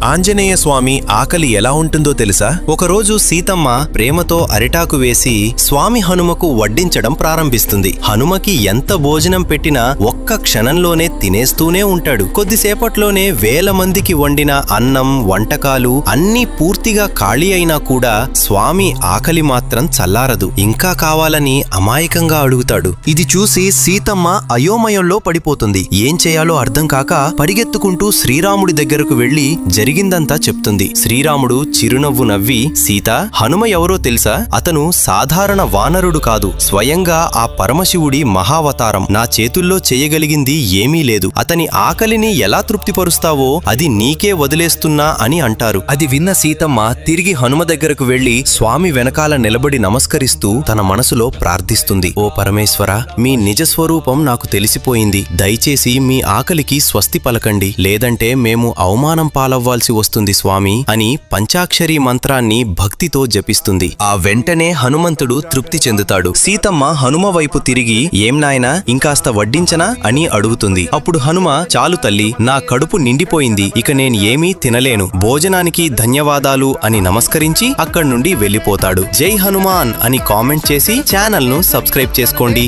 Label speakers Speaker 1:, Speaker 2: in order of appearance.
Speaker 1: ఆంజనేయ స్వామి ఆకలి ఎలా ఉంటుందో తెలుసా? ఒకరోజు సీతమ్మ ప్రేమతో అరిటాకు వేసి స్వామి హనుమకు వడ్డించడం ప్రారంభిస్తుంది. హనుమకి ఎంత భోజనం పెట్టినా ఒక్క క్షణంలోనే తినేస్తూనే ఉంటాడు. కొద్దిసేపట్లోనే వేల మందికి వండిన అన్నం, వంటకాలు అన్నీ పూర్తిగా ఖాళీ అయినా కూడా స్వామి ఆకలి మాత్రం చల్లారదు. ఇంకా కావాలని అమాయకంగా అడుగుతాడు. ఇది చూసి సీతమ్మ అయోమయంలో పడిపోతుంది. ఏం చేయాలో అర్థం కాక పరిగెత్తుకుంటూ శ్రీరాముడి దగ్గరకు వెళ్లి జరిగిందంతా చెప్తుంది. శ్రీరాముడు చిరునవ్వు నవ్వి, సీత, హనుమ ఎవరో తెలుసా? అతను సాధారణ వానరుడు కాదు, స్వయంగా ఆ పరమశివుడి మహావతారం. నా చేతుల్లో చేయగలిగింది ఏమీ లేదు. అతని ఆకలిని ఎలా తృప్తిపరుస్తావో అది నీకే వదిలేస్తున్నా అని అంటారు. అది విన్న సీతమ్మ తిరిగి హనుమ దగ్గరకు వెళ్లి స్వామి వెనకాల నిలబడి నమస్కరిస్తూ తన మనసులో ప్రార్థిస్తుంది. ఓ పరమేశ్వర, మీ నిజస్వరూపం నాకు తెలిసిపోయింది. దయచేసి మీ ఆకలికి స్వస్తి పలకండి, లేదంటే మేము అవమానం పాలవ్వాల్సి వస్తుంది స్వామి అని పంచాక్షరీ మంత్రాన్ని భక్తితో జపిస్తుంది. ఆ వెంటనే హనుమంతుడు తృప్తి చెందుతాడు. సీతమ్మ హనుమ వైపు తిరిగి, ఏం నాయనా, ఇంకాస్త వడ్డించనా అని అడుగుతుంది. అప్పుడు హనుమ, చాలు తల్లి, నా కడుపు నిండిపోయింది, ఇక నేను ఏమీ తినలేను, భోజనానికి ధన్యవాదాలు అని నమస్కరించి అక్కడి నుండి వెళ్లిపోతాడు. జై హనుమాన్ అని కామెంట్ చేసి ఛానల్ ను సబ్స్క్రైబ్ చేసుకోండి.